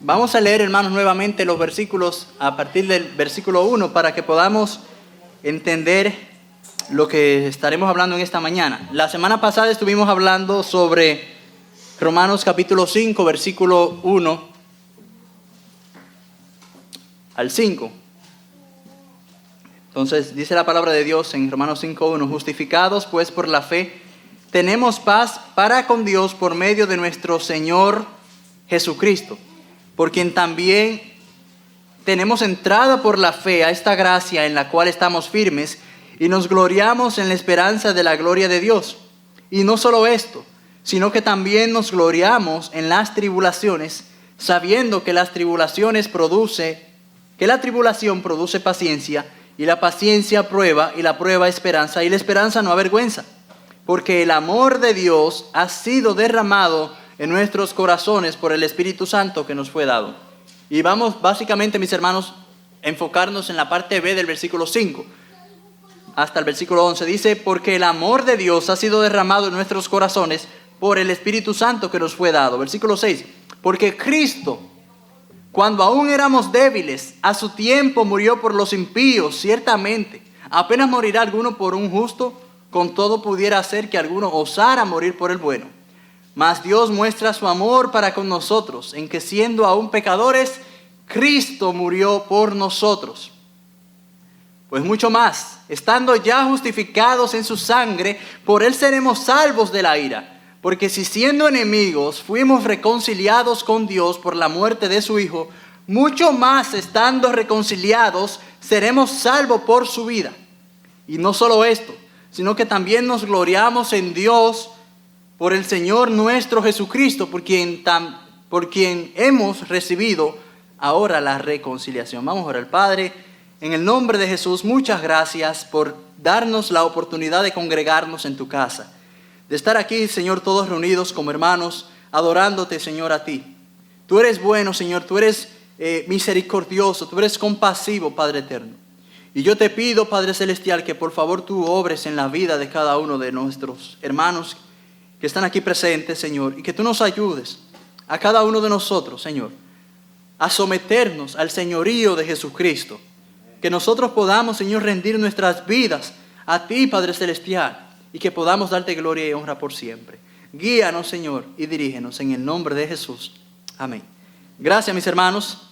Vamos a leer, hermanos, nuevamente los versículos a partir del versículo 1 para que podamos entender lo que estaremos hablando en esta mañana. La semana pasada estuvimos hablando sobre Romanos capítulo 5, versículo 1 al 5. Entonces dice la palabra de Dios en Romanos 5:1: justificados pues por la fe, tenemos paz para con Dios por medio de nuestro Señor Jesucristo, por quien también tenemos entrada por la fe a esta gracia en la cual estamos firmes y nos gloriamos en la esperanza de la gloria de Dios. Y no solo esto, sino que también nos gloriamos en las tribulaciones, sabiendo que la tribulación produce paciencia, y la paciencia prueba, y la prueba esperanza, y la esperanza no avergüenza, porque el amor de Dios ha sido derramado en nuestros corazones por el Espíritu Santo que nos fue dado. Y vamos básicamente, mis hermanos, a enfocarnos en la parte B del versículo 5 hasta el versículo 11. Dice: porque el amor de Dios ha sido derramado en nuestros corazones por el Espíritu Santo que nos fue dado. Versículo 6: porque Cristo, cuando aún éramos débiles, a su tiempo murió por los impíos. Ciertamente, apenas morirá alguno por un justo, con todo pudiera hacer que alguno osara morir por el bueno. Mas Dios muestra su amor para con nosotros, en que siendo aún pecadores, Cristo murió por nosotros. Pues mucho más, estando ya justificados en su sangre, por él seremos salvos de la ira. Porque si siendo enemigos fuimos reconciliados con Dios por la muerte de su Hijo, mucho más estando reconciliados seremos salvos por su vida. Y no solo esto, sino que también nos gloriamos en Dios por el Señor nuestro Jesucristo, por quien hemos recibido ahora la reconciliación. Vamos a orar. Padre, en el nombre de Jesús, muchas gracias por darnos la oportunidad de congregarnos en tu casa, de estar aquí, Señor, todos reunidos como hermanos, adorándote, Señor, a ti. Tú eres bueno, Señor, tú eres misericordioso, tú eres compasivo, Padre eterno. Y yo te pido, Padre celestial, que por favor tú obres en la vida de cada uno de nuestros hermanos que están aquí presentes, Señor, y que tú nos ayudes a cada uno de nosotros, Señor, a someternos al señorío de Jesucristo. Que nosotros podamos, Señor, rendir nuestras vidas a ti, Padre celestial, y que podamos darte gloria y honra por siempre. Guíanos, Señor, y dirígenos en el nombre de Jesús. Amén. Gracias, mis hermanos.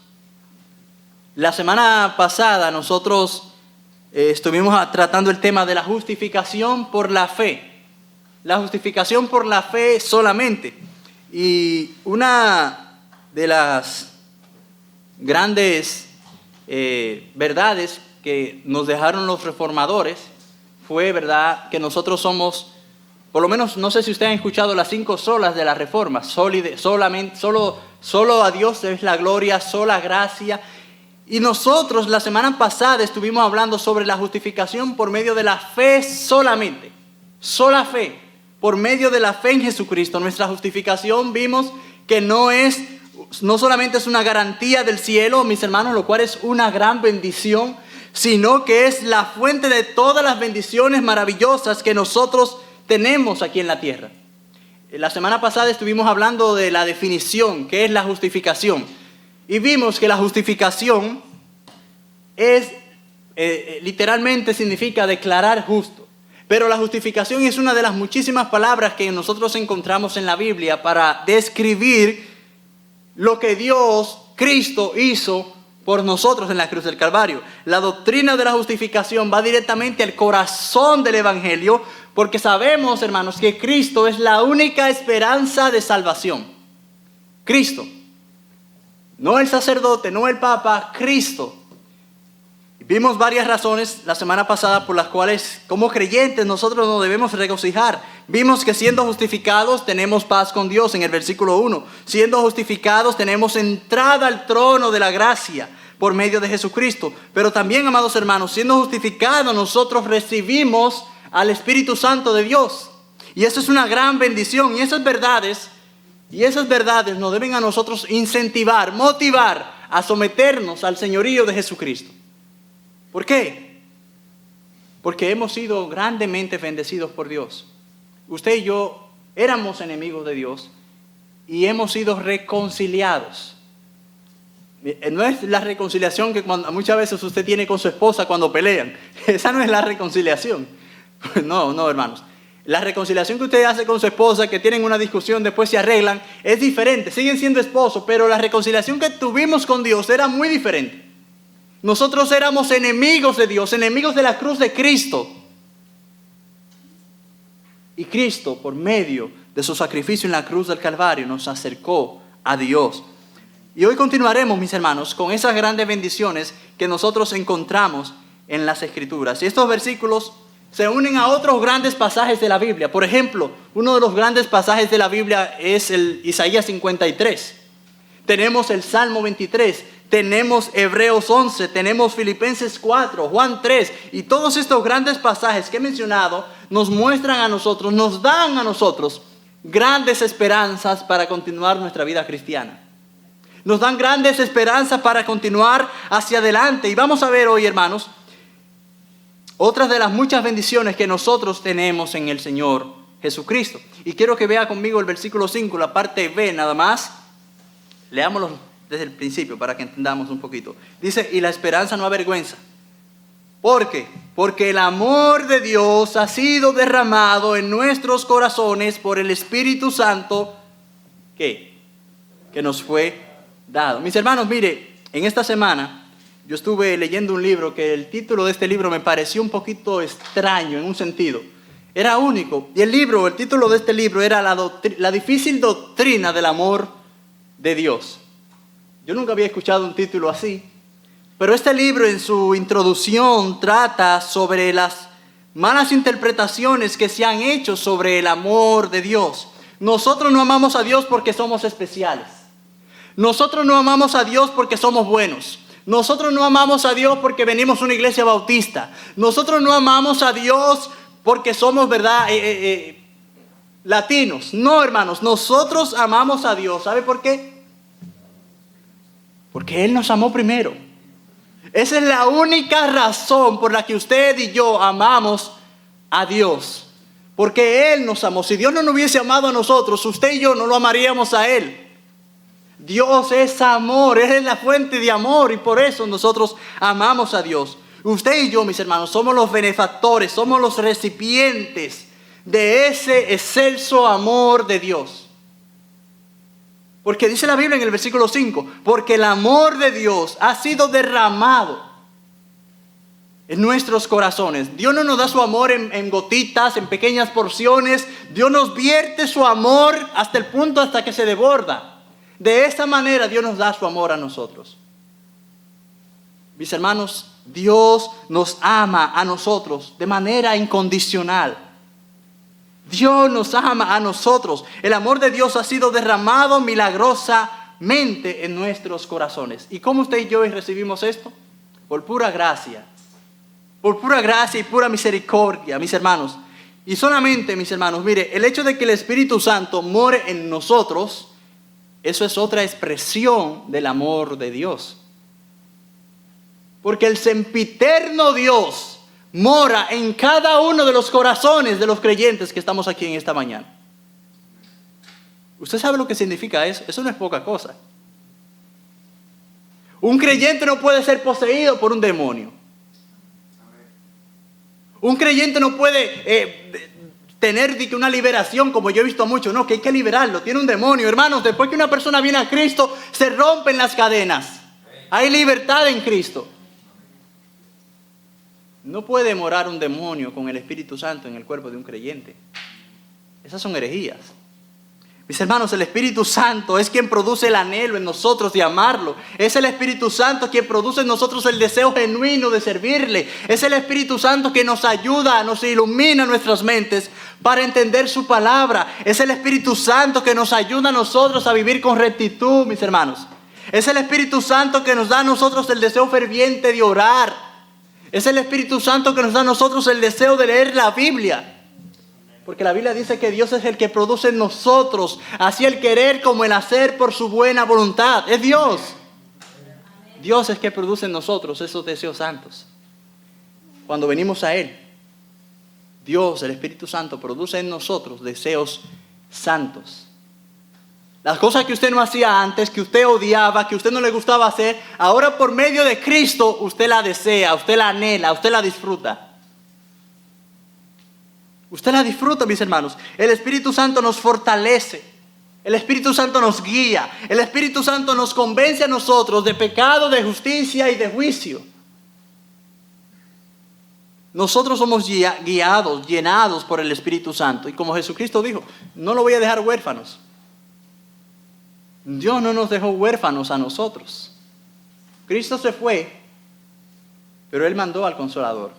La semana pasada nosotros estuvimos tratando el tema de la justificación por la fe. La justificación por la fe solamente. Y una de las grandes verdades que nos dejaron los reformadores fue, verdad, que nosotros somos, por lo menos, no sé si ustedes han escuchado las 5 solas de la Reforma: solo a Dios es la gloria, sola gracia. Y nosotros la semana pasada estuvimos hablando sobre la justificación por medio de la fe solamente, sola fe, por medio de la fe en Jesucristo. Nuestra justificación vimos que no solamente es una garantía del cielo, mis hermanos, lo cual es una gran bendición, sino que es la fuente de todas las bendiciones maravillosas que nosotros tenemos aquí en la tierra. La semana pasada estuvimos hablando de la definición, que es la justificación. Y vimos que la justificación literalmente significa declarar justo. Pero la justificación es una de las muchísimas palabras que nosotros encontramos en la Biblia para describir lo que Dios, Cristo, hizo por nosotros en la cruz del Calvario. La doctrina de la justificación va directamente al corazón del Evangelio, porque sabemos, hermanos, que Cristo es la única esperanza de salvación. Cristo. No el sacerdote, no el papa, Cristo. Vimos varias razones la semana pasada por las cuales como creyentes nosotros nos debemos regocijar. Vimos que siendo justificados tenemos paz con Dios en el versículo 1. Siendo justificados tenemos entrada al trono de la gracia por medio de Jesucristo. Pero también, amados hermanos, siendo justificados nosotros recibimos al Espíritu Santo de Dios. Y eso es una gran bendición. Y esas verdades nos deben a nosotros incentivar, motivar a someternos al señorío de Jesucristo. ¿Por qué? Porque hemos sido grandemente bendecidos por Dios. Usted y yo éramos enemigos de Dios y hemos sido reconciliados. No es la reconciliación que muchas veces usted tiene con su esposa cuando pelean. Esa no es la reconciliación. No, hermanos. La reconciliación que usted hace con su esposa, que tienen una discusión, después se arreglan, es diferente. Siguen siendo esposos, pero la reconciliación que tuvimos con Dios era muy diferente. Nosotros éramos enemigos de Dios, enemigos de la cruz de Cristo. Y Cristo, por medio de su sacrificio en la cruz del Calvario, nos acercó a Dios. Y hoy continuaremos, mis hermanos, con esas grandes bendiciones que nosotros encontramos en las Escrituras. Y estos versículos se unen a otros grandes pasajes de la Biblia. Por ejemplo, uno de los grandes pasajes de la Biblia es el Isaías 53. Tenemos el Salmo 23, tenemos Hebreos 11, tenemos Filipenses 4, Juan 3. Y todos estos grandes pasajes que he mencionado nos muestran a nosotros, nos dan a nosotros grandes esperanzas para continuar nuestra vida cristiana. Nos dan grandes esperanzas para continuar hacia adelante. Y vamos a ver hoy, hermanos, otras de las muchas bendiciones que nosotros tenemos en el Señor Jesucristo. Y quiero que vea conmigo el versículo 5, la parte B nada más. Leámoslo desde el principio para que entendamos un poquito. Dice, y la esperanza no avergüenza. ¿Por qué? Porque el amor de Dios ha sido derramado en nuestros corazones por el Espíritu Santo que nos fue dado. Mis hermanos, mire, en esta semana yo estuve leyendo un libro que el título de este libro me pareció un poquito extraño en un sentido. Era único. Y el título de este libro era la difícil doctrina del amor de Dios. Yo nunca había escuchado un título así. Pero este libro en su introducción trata sobre las malas interpretaciones que se han hecho sobre el amor de Dios. Nosotros no amamos a Dios porque somos especiales. Nosotros no amamos a Dios porque somos buenos. Nosotros no amamos a Dios porque venimos a una iglesia bautista. Nosotros no amamos a Dios porque somos, ¿verdad?, latinos. No, hermanos, nosotros amamos a Dios. ¿Sabe por qué? Porque Él nos amó primero. Esa es la única razón por la que usted y yo amamos a Dios. Porque Él nos amó. Si Dios no nos hubiese amado a nosotros, usted y yo no lo amaríamos a Él. Dios es amor, Él es la fuente de amor y por eso nosotros amamos a Dios. Usted y yo, mis hermanos, somos los benefactores, somos los recipientes de ese excelso amor de Dios. Porque dice la Biblia en el versículo 5, porque el amor de Dios ha sido derramado en nuestros corazones. Dios no nos da su amor en gotitas, en pequeñas porciones. Dios nos vierte su amor hasta el punto hasta que se desborda. De esta manera Dios nos da su amor a nosotros. Mis hermanos, Dios nos ama a nosotros de manera incondicional. Dios nos ama a nosotros. El amor de Dios ha sido derramado milagrosamente en nuestros corazones. ¿Y cómo usted y yo recibimos esto? Por pura gracia. Por pura gracia y pura misericordia, mis hermanos. Y solamente, mis hermanos, mire, el hecho de que el Espíritu Santo more en nosotros, eso es otra expresión del amor de Dios. Porque el sempiterno Dios mora en cada uno de los corazones de los creyentes que estamos aquí en esta mañana. ¿Usted sabe lo que significa eso? Eso no es poca cosa. Un creyente no puede ser poseído por un demonio. Un creyente no puede tener una liberación, como yo he visto mucho, no, que hay que liberarlo, tiene un demonio. Hermanos, después que una persona viene a Cristo, se rompen las cadenas. Hay libertad en Cristo. No puede morar un demonio con el Espíritu Santo en el cuerpo de un creyente. Esas son herejías. Mis hermanos, el Espíritu Santo es quien produce el anhelo en nosotros de amarlo. Es el Espíritu Santo quien produce en nosotros el deseo genuino de servirle. Es el Espíritu Santo que nos ayuda, nos ilumina nuestras mentes para entender su palabra. Es el Espíritu Santo que nos ayuda a nosotros a vivir con rectitud, mis hermanos. Es el Espíritu Santo que nos da a nosotros el deseo ferviente de orar. Es el Espíritu Santo que nos da a nosotros el deseo de leer la Biblia. Porque la Biblia dice que Dios es el que produce en nosotros, así el querer como el hacer por su buena voluntad. Es Dios. Dios es que produce en nosotros esos deseos santos. Cuando venimos a Él, Dios, el Espíritu Santo, produce en nosotros deseos santos. Las cosas que usted no hacía antes, que usted odiaba, que usted no le gustaba hacer, ahora por medio de Cristo usted la desea, usted la anhela, usted la disfruta. Usted la disfruta, mis hermanos. El Espíritu Santo nos fortalece. El Espíritu Santo nos guía. El Espíritu Santo nos convence a nosotros de pecado, de justicia y de juicio. Nosotros somos guiados, llenados por el Espíritu Santo. Y como Jesucristo dijo, no lo voy a dejar huérfanos. Dios no nos dejó huérfanos a nosotros. Cristo se fue, pero Él mandó al Consolador.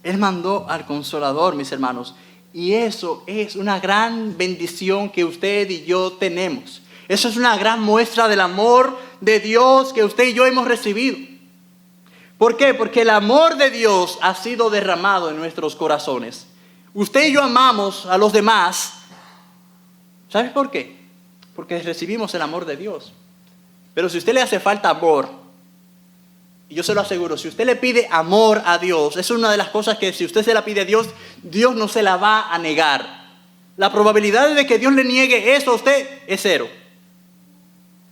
Él mandó al Consolador, mis hermanos. Y eso es una gran bendición que usted y yo tenemos. Eso es una gran muestra del amor de Dios que usted y yo hemos recibido. ¿Por qué? Porque el amor de Dios ha sido derramado en nuestros corazones. Usted y yo amamos a los demás. ¿Sabes por qué? Porque recibimos el amor de Dios. Pero si a usted le hace falta amor, y yo se lo aseguro, si usted le pide amor a Dios, es una de las cosas que si usted se la pide a Dios, Dios no se la va a negar. La probabilidad de que Dios le niegue eso a usted es cero.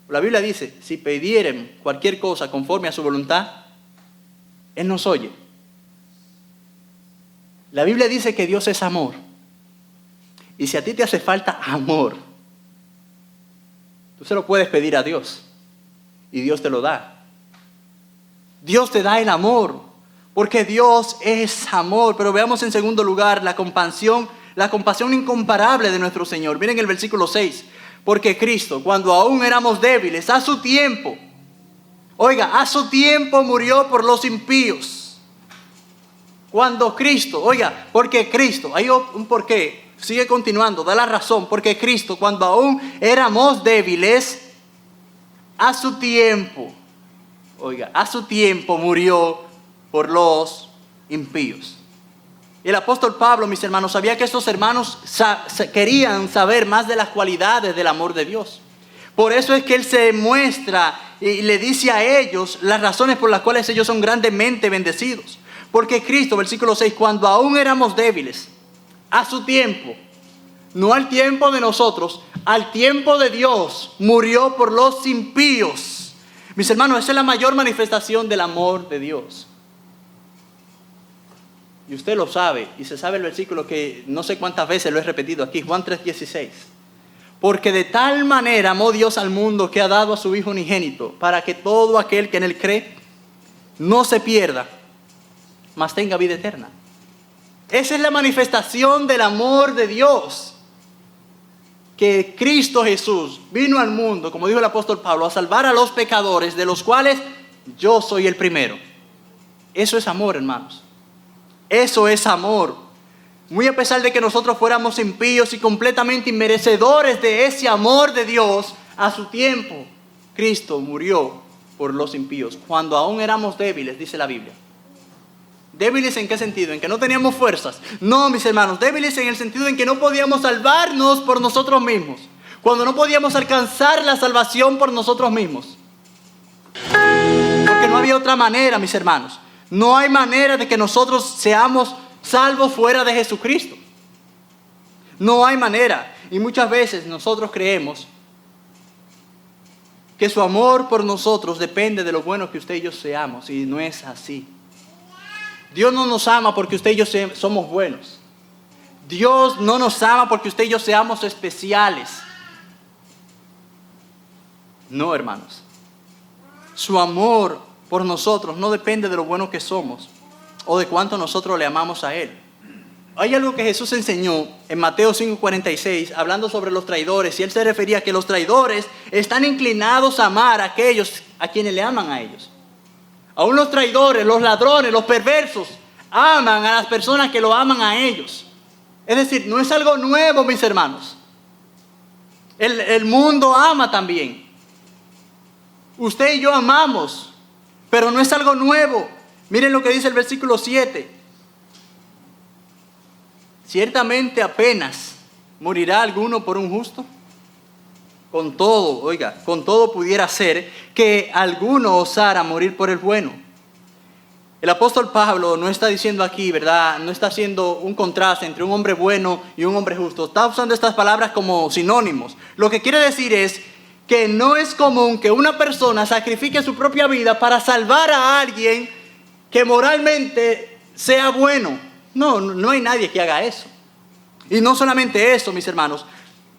La Biblia dice, si pidieren cualquier cosa conforme a su voluntad, Él nos oye. La Biblia dice que Dios es amor. Y si a ti te hace falta amor, tú se lo puedes pedir a Dios. Y Dios te lo da. Dios te da el amor, porque Dios es amor. Pero veamos en segundo lugar la compasión incomparable de nuestro Señor. Miren el versículo 6. Porque Cristo, cuando aún éramos débiles, a su tiempo murió por los impíos. Cuando Cristo, porque Cristo, hay un porqué, sigue continuando, da la razón. Porque Cristo, cuando aún éramos débiles, a su tiempo murió por los impíos. Y el apóstol Pablo, mis hermanos, sabía que estos hermanos querían saber más de las cualidades del amor de Dios. Por eso es que él se muestra y le dice a ellos las razones por las cuales ellos son grandemente bendecidos. Porque Cristo, versículo 6, cuando aún éramos débiles, a su tiempo, no al tiempo de nosotros, al tiempo de Dios, murió por los impíos. Mis hermanos, esa es la mayor manifestación del amor de Dios. Y usted lo sabe, y se sabe el versículo que no sé cuántas veces lo he repetido aquí, Juan 3:16. Porque de tal manera amó Dios al mundo que ha dado a su Hijo unigénito, para que todo aquel que en Él cree no se pierda, mas tenga vida eterna. Esa es la manifestación del amor de Dios. Que Cristo Jesús vino al mundo, como dijo el apóstol Pablo, a salvar a los pecadores, de los cuales yo soy el primero. Eso es amor, hermanos. Eso es amor. Muy a pesar de que nosotros fuéramos impíos y completamente inmerecedores de ese amor de Dios, a su tiempo, Cristo murió por los impíos. Cuando aún éramos débiles, dice la Biblia. ¿Débiles en qué sentido? ¿En que no teníamos fuerzas? No, mis hermanos, débiles en el sentido en que no podíamos salvarnos por nosotros mismos. Cuando no podíamos alcanzar la salvación por nosotros mismos. Porque no había otra manera, mis hermanos. No hay manera de que nosotros seamos salvos fuera de Jesucristo. No hay manera. Y muchas veces nosotros creemos que su amor por nosotros depende de lo bueno que usted y yo seamos. Y no es así. Dios no nos ama porque usted y yo somos buenos. Dios no nos ama porque usted y yo seamos especiales. No, hermanos. Su amor por nosotros no depende de lo buenos que somos o de cuánto nosotros le amamos a Él. Hay algo que Jesús enseñó en Mateo 5:46, hablando sobre los traidores, y Él se refería a que los traidores están inclinados a amar a aquellos a quienes le aman a ellos. Aún los traidores, los ladrones, los perversos, aman a las personas que lo aman a ellos. Es decir, no es algo nuevo, mis hermanos. El mundo ama también. Usted y yo amamos, pero no es algo nuevo. Miren lo que dice el versículo 7. Ciertamente apenas morirá alguno por un justo. Con todo pudiera ser que alguno osara morir por el bueno. El apóstol Pablo no está diciendo aquí, ¿verdad? No está haciendo un contraste entre un hombre bueno y un hombre justo. Está usando estas palabras como sinónimos. Lo que quiere decir es que no es común que una persona sacrifique su propia vida para salvar a alguien que moralmente sea bueno. No hay nadie que haga eso. Y no solamente eso, mis hermanos.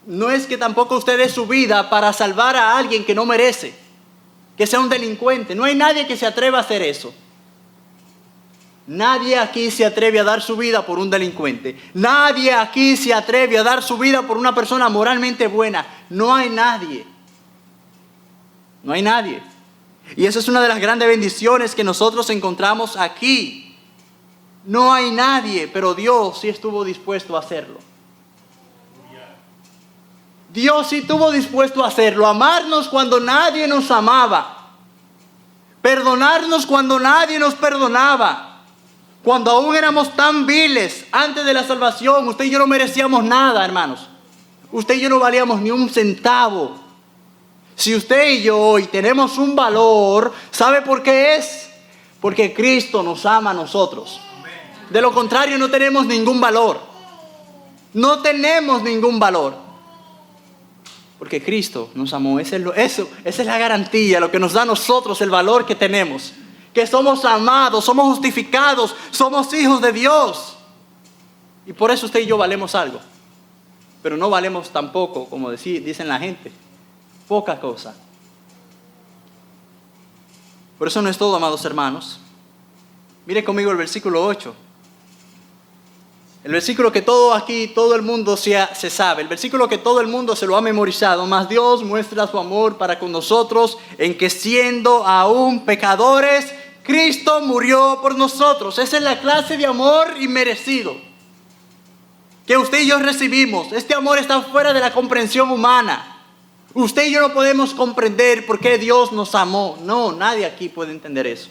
No es que tampoco usted dé su vida para salvar a alguien que no merece, que sea un delincuente. No hay nadie que se atreva a hacer eso. Nadie aquí se atreve a dar su vida por un delincuente. Nadie aquí se atreve a dar su vida por una persona moralmente buena. No hay nadie. No hay nadie. Y esa es una de las grandes bendiciones que nosotros encontramos aquí. No hay nadie, pero Dios sí estuvo dispuesto a hacerlo. Dios sí estuvo dispuesto a hacerlo. Amarnos cuando nadie nos amaba. Perdonarnos cuando nadie nos perdonaba. Cuando aún éramos tan viles antes de la salvación, usted y yo no merecíamos nada, hermanos. Usted y yo no valíamos ni un centavo. Si usted y yo hoy tenemos un valor, ¿sabe por qué es? Porque Cristo nos ama a nosotros. De lo contrario, no tenemos ningún valor. No tenemos ningún valor. Porque Cristo nos amó. Esa es la garantía, lo que nos da a nosotros el valor que tenemos. Que somos amados, somos justificados, somos hijos de Dios. Y por eso usted y yo valemos algo. Pero no valemos tampoco, como dicen la gente, poca cosa. Por eso no es todo, amados hermanos. Mire conmigo el versículo 8. El versículo que todo el mundo se sabe. El versículo que todo el mundo se lo ha memorizado. Mas Dios muestra su amor para con nosotros en que siendo aún pecadores, Cristo murió por nosotros. Esa es la clase de amor inmerecido que usted y yo recibimos. Este amor está fuera de la comprensión humana. Usted y yo no podemos comprender por qué Dios nos amó. No, nadie aquí puede entender eso.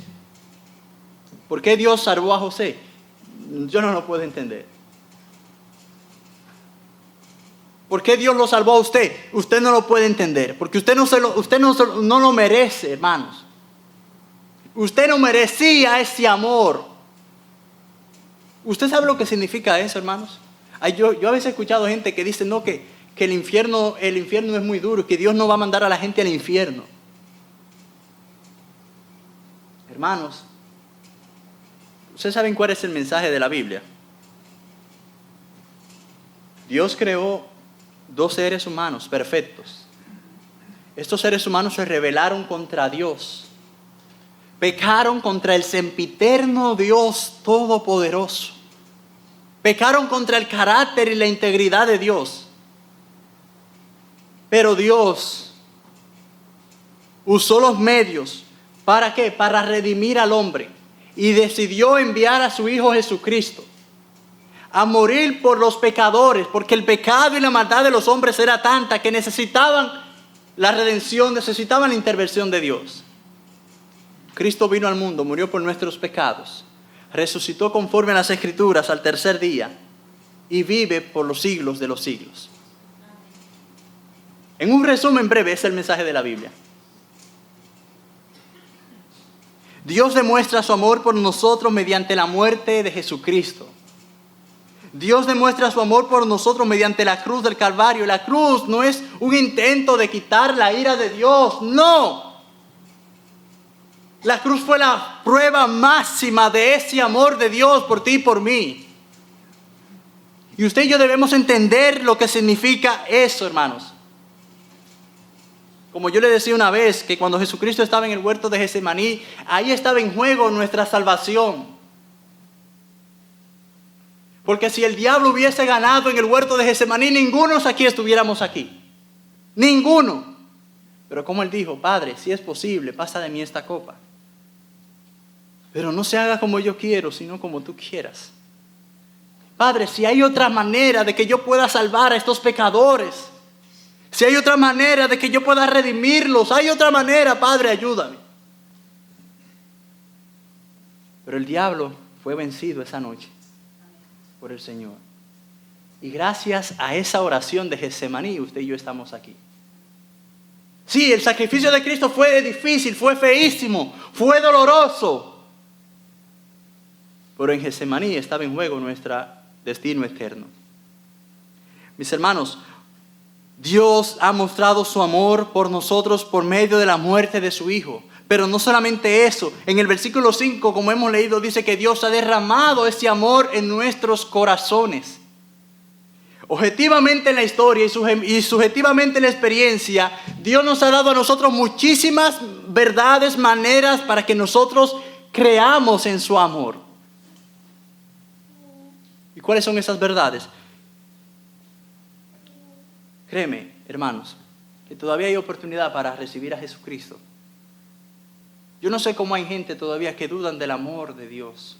¿Por qué Dios salvó a José? Yo no lo puedo entender. ¿Por qué Dios lo salvó a usted? Usted no lo puede entender. Porque usted no lo merece, hermanos. Usted no merecía ese amor. ¿Usted sabe lo que significa eso, hermanos? Yo a veces he escuchado gente que dice que el infierno es muy duro, que Dios no va a mandar a la gente al infierno. Hermanos, ¿ustedes saben cuál es el mensaje de la Biblia? Dios creó 2 seres humanos perfectos. Estos seres humanos se rebelaron contra Dios. Pecaron contra el sempiterno Dios Todopoderoso. Pecaron contra el carácter y la integridad de Dios. Pero Dios usó los medios. ¿Para qué? Para redimir al hombre. Y decidió enviar a su Hijo Jesucristo a morir por los pecadores, porque el pecado y la maldad de los hombres era tanta que necesitaban la redención, necesitaban la intervención de Dios. Cristo vino al mundo, murió por nuestros pecados, resucitó conforme a las Escrituras al 3er día y vive por los siglos de los siglos. En un resumen breve es el mensaje de la Biblia. Dios demuestra su amor por nosotros mediante la muerte de Jesucristo. Dios demuestra su amor por nosotros mediante la cruz del Calvario. La cruz no es un intento de quitar la ira de Dios, no. La cruz fue la prueba máxima de ese amor de Dios por ti y por mí. Y usted y yo debemos entender lo que significa eso, hermanos. Como yo le decía una vez, que cuando Jesucristo estaba en el huerto de Getsemaní, ahí estaba en juego nuestra salvación. Porque si el diablo hubiese ganado en el huerto de Getsemaní, ninguno aquí estuviéramos aquí. Ninguno. Pero como él dijo, Padre, si es posible, pasa de mí esta copa. Pero no se haga como yo quiero, sino como tú quieras. Padre, si hay otra manera de que yo pueda salvar a estos pecadores, si hay otra manera de que yo pueda redimirlos, hay otra manera, Padre, ayúdame. Pero el diablo fue vencido esa noche por el Señor. Y gracias a esa oración de Getsemaní, usted y yo estamos aquí. Sí, el sacrificio de Cristo fue difícil, fue feísimo, fue doloroso. pero en Getsemaní estaba en juego nuestro destino eterno. Mis hermanos, Dios ha mostrado su amor por nosotros por medio de la muerte de su Hijo. Pero no solamente eso, en el versículo 5, como hemos leído, dice que Dios ha derramado ese amor en nuestros corazones. Objetivamente en la historia y subjetivamente en la experiencia, Dios nos ha dado a nosotros muchísimas verdades, maneras para que nosotros creamos en su amor. ¿Y cuáles son esas verdades? Créeme, hermanos, que todavía hay oportunidad para recibir a Jesucristo. Yo no sé cómo hay gente todavía que dudan del amor de Dios.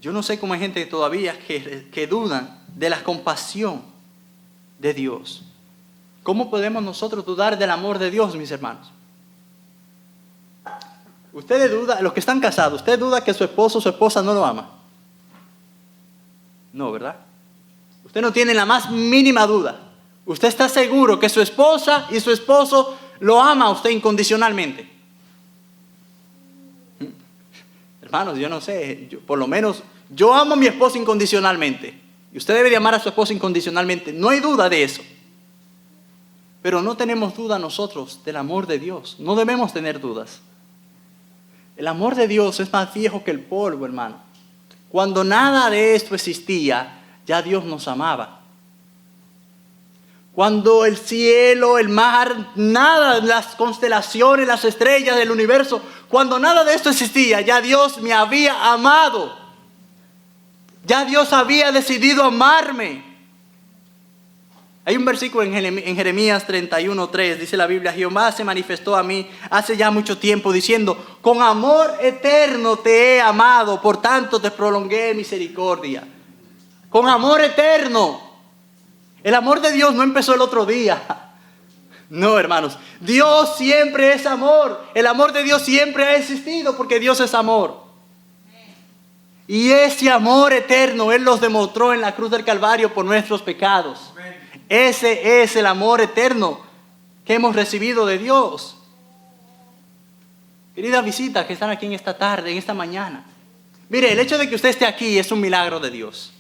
Yo no sé cómo hay gente todavía que dudan de la compasión de Dios. ¿Cómo podemos nosotros dudar del amor de Dios, mis hermanos? Ustedes dudan, los que están casados, ¿usted duda que su esposo o su esposa no lo ama? No, ¿verdad? Usted no tiene la más mínima duda. Usted está seguro que su esposa y su esposo lo ama a usted incondicionalmente. Hermanos, yo no sé, por lo menos yo amo a mi esposa incondicionalmente. Y usted debe de amar a su esposa incondicionalmente. No hay duda de eso. Pero no tenemos duda nosotros del amor de Dios. No debemos tener dudas. El amor de Dios es más viejo que el polvo, hermano. Cuando nada de esto existía, ya Dios nos amaba. Cuando el cielo, el mar, nada, las constelaciones, las estrellas del universo, cuando nada de esto existía, ya Dios me había amado. Ya Dios había decidido amarme. Hay un versículo en Jeremías 31:3, dice la Biblia: Jehová se manifestó a mí hace ya mucho tiempo diciendo, con amor eterno te he amado, por tanto te prolongué misericordia. Con amor eterno. El amor de Dios no empezó el otro día. No, hermanos. Dios siempre es amor. El amor de Dios siempre ha existido porque Dios es amor. Y ese amor eterno Él los demostró en la cruz del Calvario por nuestros pecados. Ese es el amor eterno que hemos recibido de Dios. Querida visita que están aquí en esta tarde, en esta mañana. Mire, el hecho de que usted esté aquí es un milagro de Dios.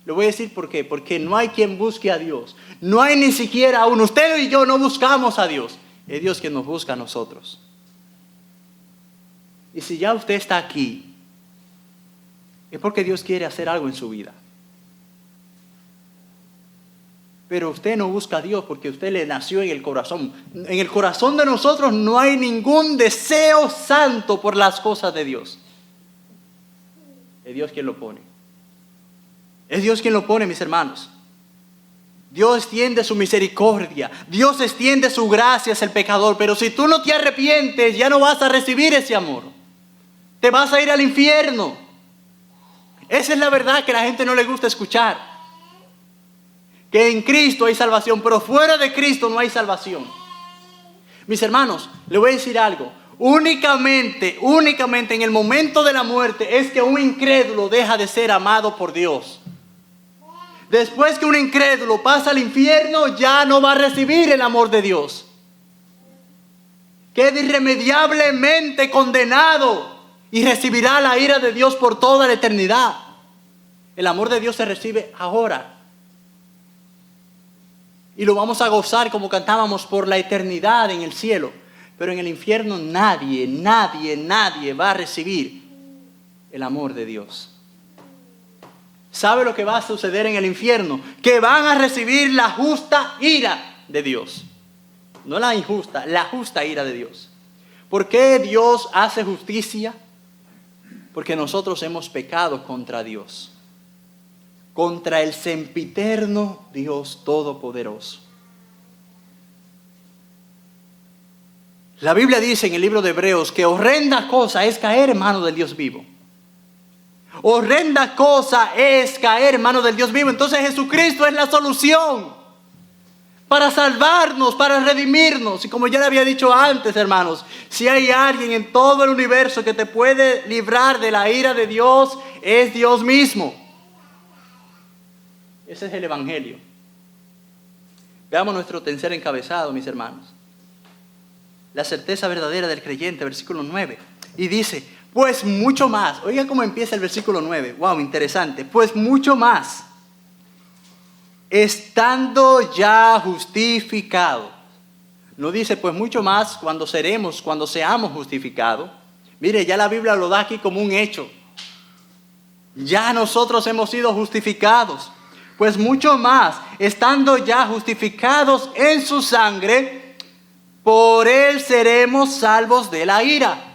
Le voy a decir por qué. Porque no hay quien busque a Dios. No hay ni siquiera uno. Usted y yo no buscamos a Dios. Es Dios quien nos busca a nosotros. Y si ya usted está aquí, es porque Dios quiere hacer algo en su vida. Pero usted no busca a Dios porque usted le nació en el corazón. En el corazón de nosotros no hay ningún deseo santo por las cosas de Dios. Es Dios quien lo pone. Es Dios quien lo pone, mis hermanos. Dios extiende su misericordia. Dios extiende su gracia hacia el pecador. Pero si tú no te arrepientes, ya no vas a recibir ese amor. Te vas a ir al infierno. Esa es la verdad que a la gente no le gusta escuchar. Que en Cristo hay salvación, pero fuera de Cristo no hay salvación. Mis hermanos, les voy a decir algo. Únicamente en el momento de la muerte es que un incrédulo deja de ser amado por Dios. Después que un incrédulo pasa al infierno, ya no va a recibir el amor de Dios. Queda irremediablemente condenado y recibirá la ira de Dios por toda la eternidad. El amor de Dios se recibe ahora. Y lo vamos a gozar como cantábamos por la eternidad en el cielo. Pero en el infierno nadie va a recibir el amor de Dios. ¿Sabe lo que va a suceder en el infierno? Que van a recibir la justa ira de Dios. No la injusta, la justa ira de Dios. ¿Por qué Dios hace justicia? Porque nosotros hemos pecado contra Dios. Contra el sempiterno Dios Todopoderoso. La Biblia dice en el libro de Hebreos que horrenda cosa es caer en manos del Dios vivo. Horrenda cosa es caer en manos del Dios vivo. Entonces Jesucristo es la solución para salvarnos, para redimirnos. Y como ya le había dicho antes, hermanos, si hay alguien en todo el universo que te puede librar de la ira de Dios, es Dios mismo. Ese es el Evangelio. Veamos nuestro tercer encabezado, mis hermanos. La certeza verdadera del creyente, versículo 9. Y dice, pues mucho más. Oiga cómo empieza el versículo 9. Wow, interesante. Pues mucho más. Estando ya justificados. No dice, pues mucho más cuando seamos justificados. Mire, ya la Biblia lo da aquí como un hecho. Ya nosotros hemos sido justificados. Pues mucho más, estando ya justificados en su sangre, por él seremos salvos de la ira.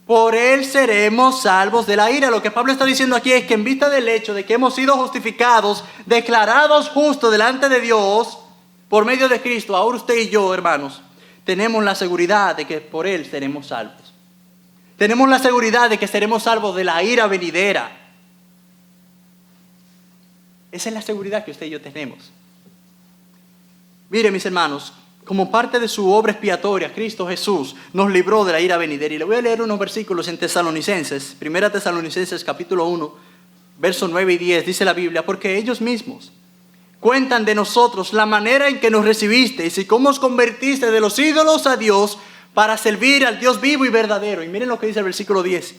Por él seremos salvos de la ira. Lo que Pablo está diciendo aquí es que en vista del hecho de que hemos sido justificados, declarados justos delante de Dios, por medio de Cristo, ahora usted y yo, hermanos, tenemos la seguridad de que por él seremos salvos. Tenemos la seguridad de que seremos salvos de la ira venidera. Esa es la seguridad que usted y yo tenemos. Mire, mis hermanos, como parte de su obra expiatoria, Cristo Jesús nos libró de la ira venidera. Y le voy a leer unos versículos en Tesalonicenses. 1 Tesalonicenses capítulo 1, versos 9 y 10, dice la Biblia, porque ellos mismos cuentan de nosotros la manera en que nos recibisteis y cómo os convertiste de los ídolos a Dios para servir al Dios vivo y verdadero. Y miren lo que dice el versículo 10.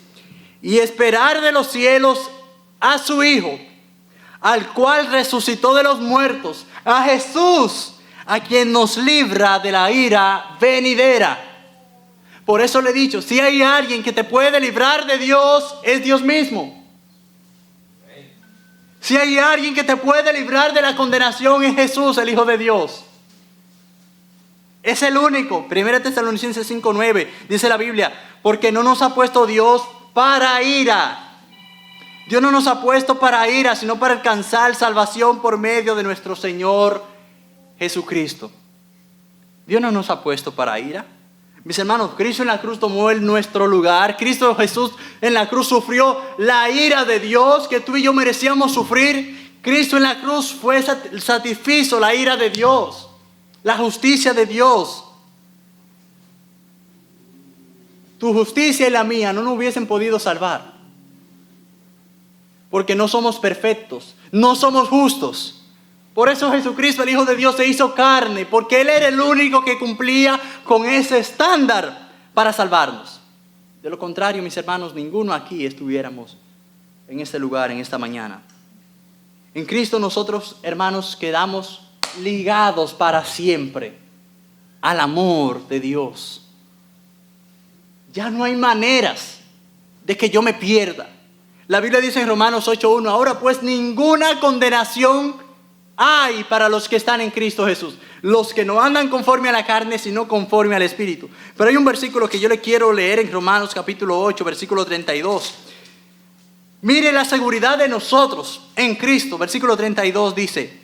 Y esperar de los cielos a su Hijo, al cual resucitó de los muertos, a Jesús, a quien nos libra de la ira venidera. Por eso le he dicho, si hay alguien que te puede librar de Dios, es Dios mismo. Si hay alguien que te puede librar de la condenación, es Jesús, el Hijo de Dios. Es el único. 1 Tesalonicenses 5:9 dice la Biblia, porque no nos ha puesto Dios para ira. Dios no nos ha puesto para ira, sino para alcanzar salvación por medio de nuestro Señor Jesucristo. Dios no nos ha puesto para ira. Mis hermanos, Cristo en la cruz tomó nuestro lugar. Cristo Jesús en la cruz sufrió la ira de Dios que tú y yo merecíamos sufrir. Cristo en la cruz satisfizo la ira de Dios, la justicia de Dios. Tu justicia y la mía no nos hubiesen podido salvar. Porque no somos perfectos, no somos justos. Por eso Jesucristo, el Hijo de Dios, se hizo carne, porque Él era el único que cumplía con ese estándar para salvarnos. De lo contrario, mis hermanos, ninguno aquí estuviéramos en este lugar, en esta mañana. En Cristo nosotros, hermanos, quedamos ligados para siempre al amor de Dios. Ya no hay maneras de que yo me pierda. La Biblia dice en Romanos 8:1, ahora pues ninguna condenación hay para los que están en Cristo Jesús. Los que no andan conforme a la carne, sino conforme al Espíritu. Pero hay un versículo que yo le quiero leer en Romanos capítulo 8, versículo 32. Mire la seguridad de nosotros en Cristo. Versículo 32 dice,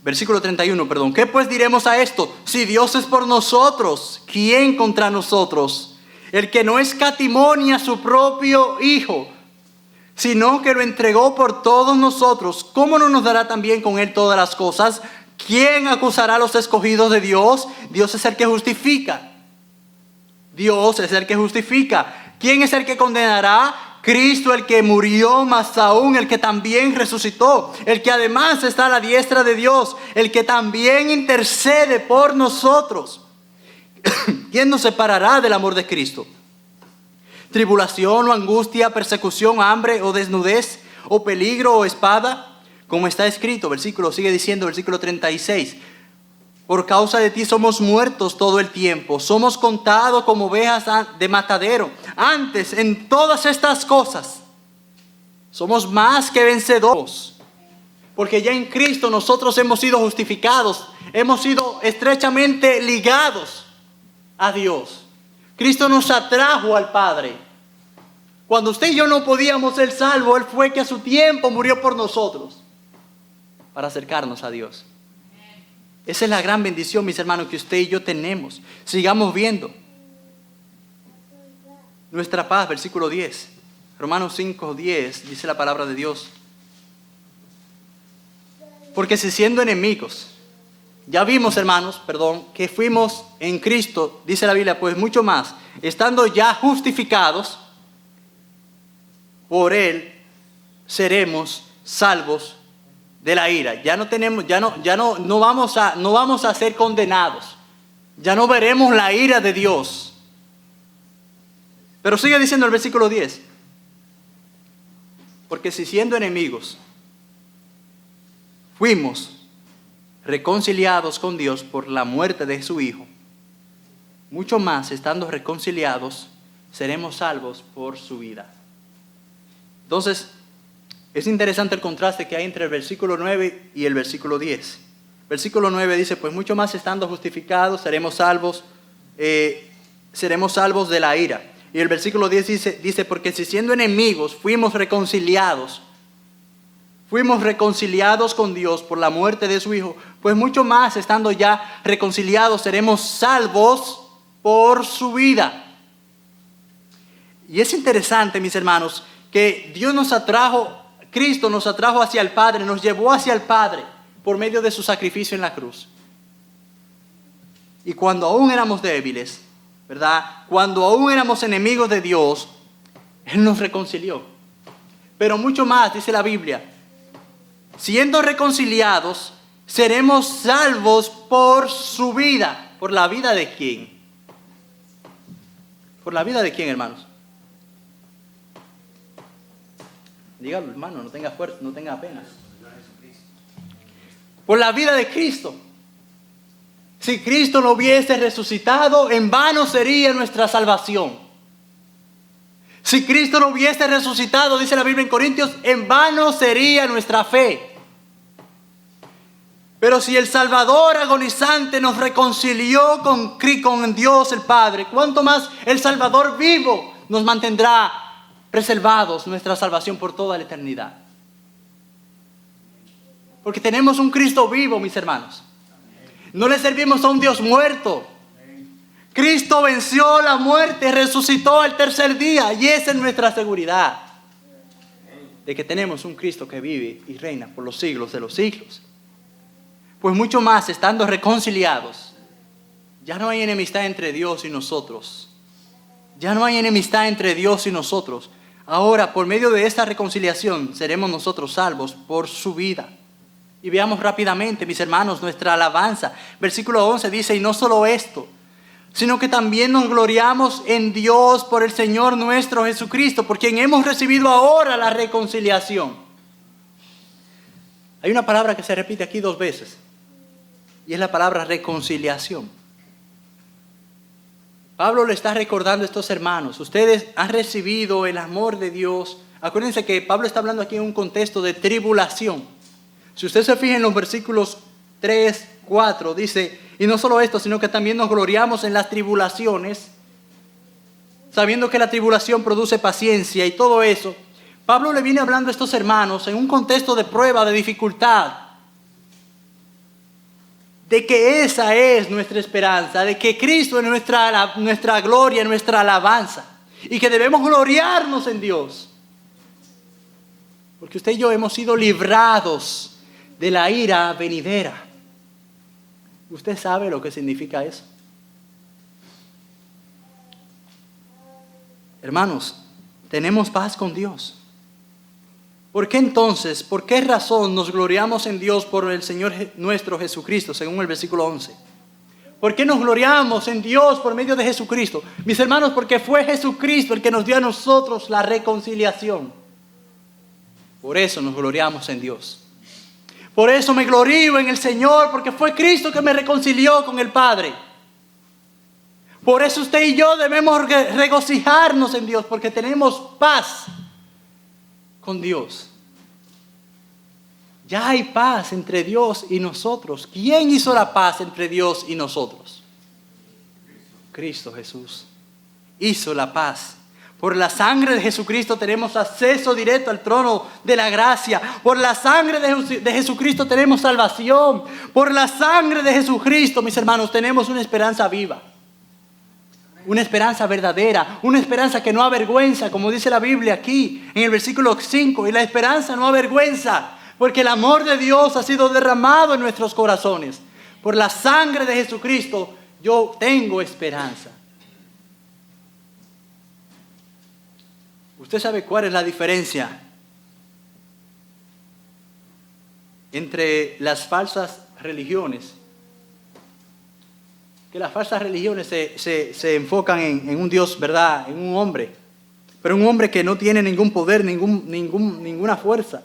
versículo 31, perdón. ¿Qué pues diremos a esto? Si Dios es por nosotros, ¿quién contra nosotros? El que no escatimó ni a su propio Hijo, sino que lo entregó por todos nosotros, ¿cómo no nos dará también con Él todas las cosas? ¿Quién acusará a los escogidos de Dios? Dios es el que justifica. Dios es el que justifica. ¿Quién es el que condenará? Cristo, el que murió, más aún el que también resucitó, el que además está a la diestra de Dios, el que también intercede por nosotros. ¿Quién nos separará del amor de Cristo? ¿Tribulación o angustia, persecución, hambre o desnudez o peligro o espada? Como está escrito, sigue diciendo, versículo 36. Por causa de ti somos muertos todo el tiempo. Somos contados como ovejas de matadero. Antes, en todas estas cosas, somos más que vencedores. Porque ya en Cristo nosotros hemos sido justificados. Hemos sido estrechamente ligados a Dios. Cristo nos atrajo al Padre. Cuando usted y yo no podíamos ser salvos, Él fue que a su tiempo murió por nosotros para acercarnos a Dios. Esa es la gran bendición, mis hermanos, que usted y yo tenemos. Sigamos viendo. Nuestra paz, versículo 10. Romanos 5:10 dice la palabra de Dios. Porque si siendo enemigos, ya vimos, hermanos, que fuimos en Cristo, dice la Biblia, pues mucho más, estando ya justificados, por Él seremos salvos de la ira. Ya no vamos a ser condenados. Ya no veremos la ira de Dios. Pero sigue diciendo el versículo 10. Porque si siendo enemigos fuimos reconciliados con Dios por la muerte de su Hijo, mucho más estando reconciliados seremos salvos por su vida. Entonces, es interesante el contraste que hay entre el versículo 9 y el versículo 10. Versículo 9 dice, pues mucho más estando justificados seremos salvos de la ira. Y el versículo 10 dice, porque si siendo enemigos fuimos reconciliados con Dios por la muerte de su Hijo, pues mucho más estando ya reconciliados seremos salvos por su vida. Y es interesante, mis hermanos, que Cristo nos atrajo hacia el Padre, nos llevó hacia el Padre por medio de su sacrificio en la cruz. Y cuando aún éramos débiles, ¿verdad? Cuando aún éramos enemigos de Dios, Él nos reconcilió. Pero mucho más, dice la Biblia, siendo reconciliados, seremos salvos por su vida. ¿Por la vida de quién? ¿Por la vida de quién, hermanos? Dígalo, hermano, no tenga fuerza, no tenga pena. Por la vida de Cristo. Si Cristo no hubiese resucitado, en vano sería nuestra salvación. Si Cristo no hubiese resucitado, dice la Biblia en Corintios, en vano sería nuestra fe. Pero si el Salvador agonizante nos reconcilió con Dios el Padre, ¿cuánto más el Salvador vivo nos mantendrá preservados nuestra salvación por toda la eternidad? Porque tenemos un Cristo vivo, mis hermanos. No le servimos a un Dios muerto. Cristo venció la muerte, resucitó al tercer día, y esa es nuestra seguridad de que tenemos un Cristo que vive y reina por los siglos de los siglos. Pues mucho más, estando reconciliados, ya no hay enemistad entre Dios y nosotros. Ya no hay enemistad entre Dios y nosotros. Ahora, por medio de esta reconciliación, seremos nosotros salvos por su vida. Y veamos rápidamente, mis hermanos, nuestra alabanza. Versículo 11 dice, y no solo esto, sino que también nos gloriamos en Dios por el Señor nuestro Jesucristo, por quien hemos recibido ahora la reconciliación. Hay una palabra que se repite aquí 2 veces, y es la palabra reconciliación. Pablo le está recordando a estos hermanos, ustedes han recibido el amor de Dios. Acuérdense que Pablo está hablando aquí en un contexto de tribulación. Si usted se fija en los versículos 3, 4, dice, y no solo esto, sino que también nos gloriamos en las tribulaciones, sabiendo que la tribulación produce paciencia y todo eso. Pablo le viene hablando a estos hermanos en un contexto de prueba, de dificultad, de que esa es nuestra esperanza, de que Cristo es nuestra gloria, nuestra alabanza, y que debemos gloriarnos en Dios. Porque usted y yo hemos sido librados de la ira venidera. ¿Usted sabe lo que significa eso? Hermanos, tenemos paz con Dios. ¿Por qué entonces, por qué razón nos gloriamos en Dios por el Señor nuestro Jesucristo, según el versículo 11? ¿Por qué nos gloriamos en Dios por medio de Jesucristo? Mis hermanos, porque fue Jesucristo el que nos dio a nosotros la reconciliación. Por eso nos gloriamos en Dios. Por eso me glorío en el Señor, porque fue Cristo que me reconcilió con el Padre. Por eso usted y yo debemos regocijarnos en Dios, porque tenemos paz con Dios. Ya hay paz entre Dios y nosotros. ¿Quién hizo la paz entre Dios y nosotros? Cristo Jesús hizo la paz. Por la sangre de Jesucristo tenemos acceso directo al trono de la gracia. Por la sangre de Jesucristo tenemos salvación. Por la sangre de Jesucristo, mis hermanos, tenemos una esperanza viva. Una esperanza verdadera. Una esperanza que no avergüenza, como dice la Biblia aquí en el versículo 5. Y la esperanza no avergüenza, porque el amor de Dios ha sido derramado en nuestros corazones. Por la sangre de Jesucristo yo tengo esperanza. ¿Usted sabe cuál es la diferencia entre las falsas religiones que las falsas religiones se enfocan en un Dios, ¿verdad? En un hombre. Pero un hombre que no tiene ningún poder, ninguna fuerza.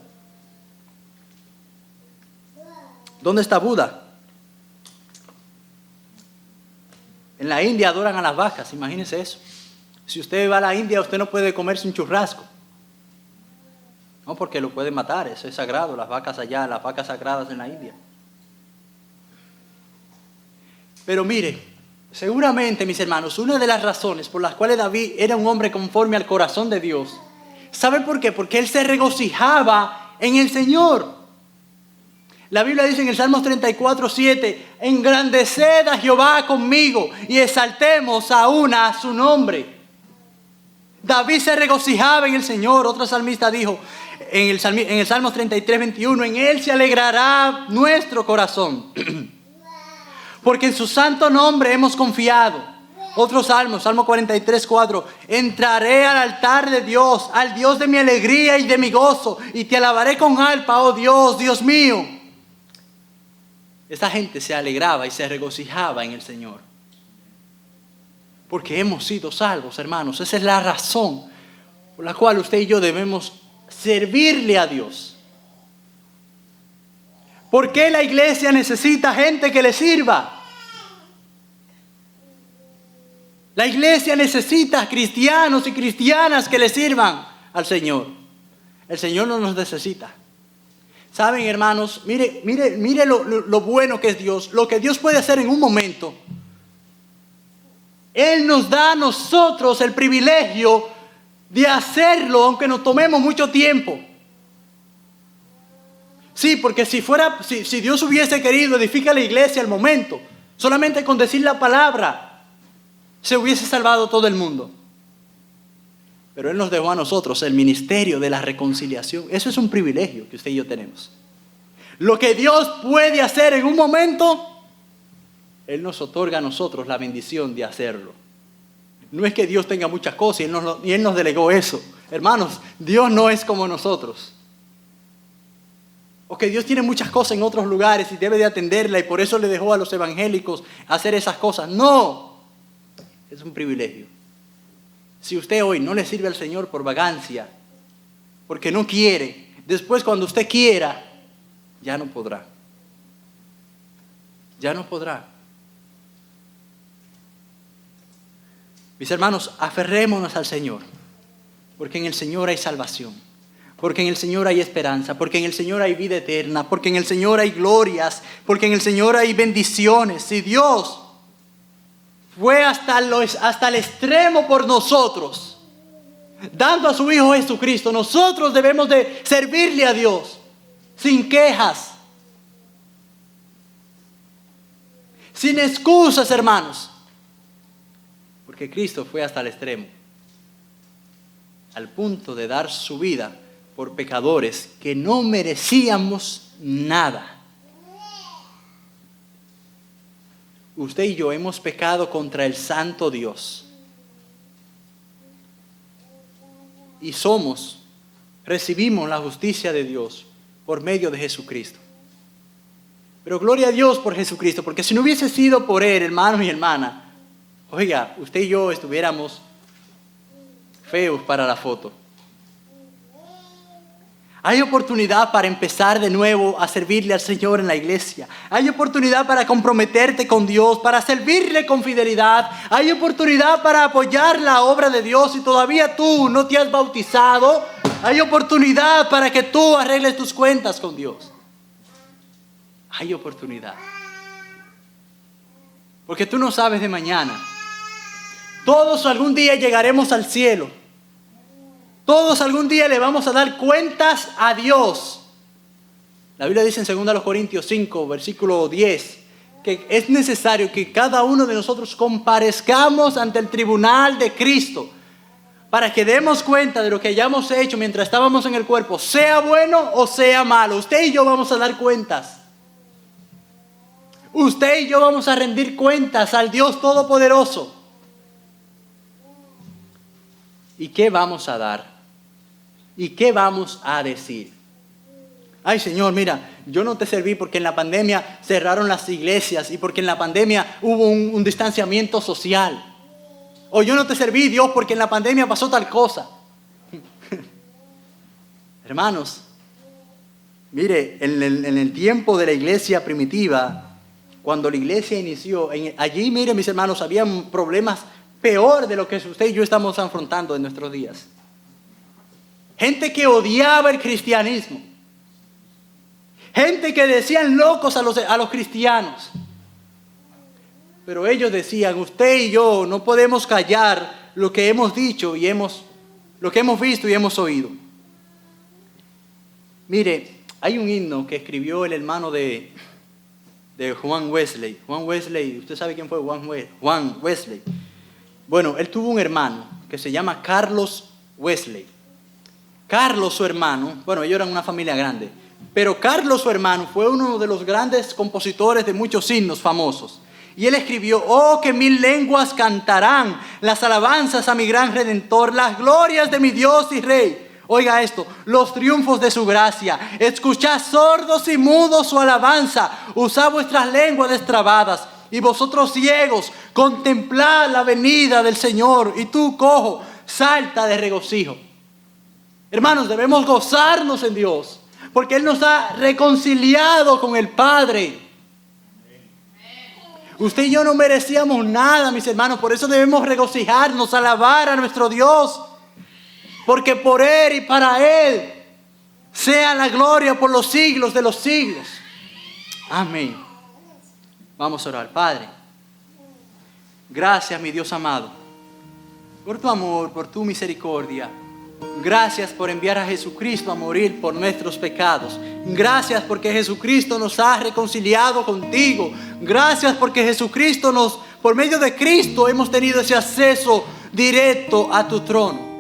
¿Dónde está Buda? En la India adoran a las vacas, imagínense eso. Si usted va a la India, usted no puede comerse un churrasco. No, porque lo pueden matar, eso es sagrado, las vacas allá, las vacas sagradas en la India. Pero mire, seguramente, mis hermanos, una de las razones por las cuales David era un hombre conforme al corazón de Dios, ¿sabe por qué? Porque él se regocijaba en el Señor. La Biblia dice en el Salmos 34:7, engrandeced a Jehová conmigo y exaltemos aún a su nombre. David se regocijaba en el Señor. Otro salmista dijo en el Salmos 33:21, en él se alegrará nuestro corazón, porque en su santo nombre hemos confiado. Otro salmo, Salmo 43:4, entraré al altar de Dios, al Dios de mi alegría y de mi gozo, y te alabaré con arpa, oh Dios, Dios mío. Esta gente se alegraba y se regocijaba en el Señor. Porque hemos sido salvos, hermanos. Esa es la razón por la cual usted y yo debemos servirle a Dios. ¿Por qué la iglesia necesita gente que le sirva? La iglesia necesita cristianos y cristianas que le sirvan al Señor. El Señor no nos necesita. Saben, hermanos, mire lo bueno que es Dios, lo que Dios puede hacer en un momento. Él nos da a nosotros el privilegio de hacerlo, aunque nos tomemos mucho tiempo. Sí, porque si Dios hubiese querido edificar la iglesia al momento, solamente con decir la palabra, se hubiese salvado todo el mundo. Pero Él nos dejó a nosotros el ministerio de la reconciliación. Eso es un privilegio que usted y yo tenemos. Lo que Dios puede hacer en un momento, Él nos otorga a nosotros la bendición de hacerlo. No es que Dios tenga muchas cosas y Él nos delegó eso. Hermanos, Dios no es como nosotros. O que Dios tiene muchas cosas en otros lugares y debe de atenderla y por eso le dejó a los evangélicos hacer esas cosas. No, es un privilegio. Si usted hoy no le sirve al Señor por vagancia, porque no quiere, después cuando usted quiera, ya no podrá. Ya no podrá. Mis hermanos, aferrémonos al Señor, porque en el Señor hay salvación, porque en el Señor hay esperanza, porque en el Señor hay vida eterna, porque en el Señor hay glorias, porque en el Señor hay bendiciones. Si Dios fue hasta el extremo por nosotros, dando a su Hijo Jesucristo, nosotros debemos de servirle a Dios sin quejas, sin excusas, hermanos, porque Cristo fue hasta el extremo, al punto de dar su vida por pecadores que no merecíamos nada. Usted y yo hemos pecado contra el santo Dios. Y recibimos la justicia de Dios por medio de Jesucristo. Pero gloria a Dios por Jesucristo, porque si no hubiese sido por Él, hermano y hermana, oiga, usted y yo estuviéramos feos para la foto. Hay oportunidad para empezar de nuevo a servirle al Señor en la iglesia. Hay oportunidad para comprometerte con Dios, para servirle con fidelidad. Hay oportunidad para apoyar la obra de Dios. Si todavía tú no te has bautizado, hay oportunidad para que tú arregles tus cuentas con Dios. Hay oportunidad. Porque tú no sabes de mañana. Todos algún día llegaremos al cielo. Todos algún día le vamos a dar cuentas a Dios. La Biblia dice en 2 Corintios 5, versículo 10, que es necesario que cada uno de nosotros comparezcamos ante el tribunal de Cristo para que demos cuenta de lo que hayamos hecho mientras estábamos en el cuerpo, sea bueno o sea malo. Usted y yo vamos a dar cuentas. Usted y yo vamos a rendir cuentas al Dios Todopoderoso. ¿Y qué vamos a dar? ¿Y qué vamos a decir? Ay, Señor, mira, yo no te serví porque en la pandemia cerraron las iglesias y porque en la pandemia hubo un distanciamiento social. O yo no te serví, Dios, porque en la pandemia pasó tal cosa. Hermanos, mire, en el tiempo de la iglesia primitiva, cuando la iglesia inició, allí, mire, mis hermanos, habían problemas peor de lo que usted y yo estamos afrontando en nuestros días. Gente que odiaba el cristianismo. Gente que decían locos a los cristianos. Pero ellos decían, usted y yo no podemos callar lo que hemos dicho y lo que hemos visto y hemos oído. Mire, hay un himno que escribió el hermano de Juan Wesley. Juan Wesley, ¿usted sabe quién fue Juan Wesley? Bueno, él tuvo un hermano que se llama Carlos Wesley. Carlos, su hermano, bueno, ellos eran una familia grande, pero Carlos, su hermano, fue uno de los grandes compositores de muchos himnos famosos. Y él escribió, oh, que 1000 lenguas cantarán las alabanzas a mi gran Redentor, las glorias de mi Dios y Rey. Oiga esto, los triunfos de su gracia. Escuchad sordos y mudos su alabanza. Usad vuestras lenguas destrabadas. Y vosotros ciegos, contemplad la venida del Señor. Y tú, cojo, salta de regocijo. Hermanos, debemos gozarnos en Dios, porque Él nos ha reconciliado con el Padre. Usted y yo no merecíamos nada, mis hermanos, por eso debemos regocijarnos, alabar a nuestro Dios, porque por Él y para Él sea la gloria por los siglos de los siglos. Amén. Vamos a orar. Padre, gracias, mi Dios amado, por tu amor, por tu misericordia. Gracias por enviar a Jesucristo a morir por nuestros pecados. Gracias porque Jesucristo nos ha reconciliado contigo. Gracias porque Jesucristo por medio de Cristo hemos tenido ese acceso directo a tu trono.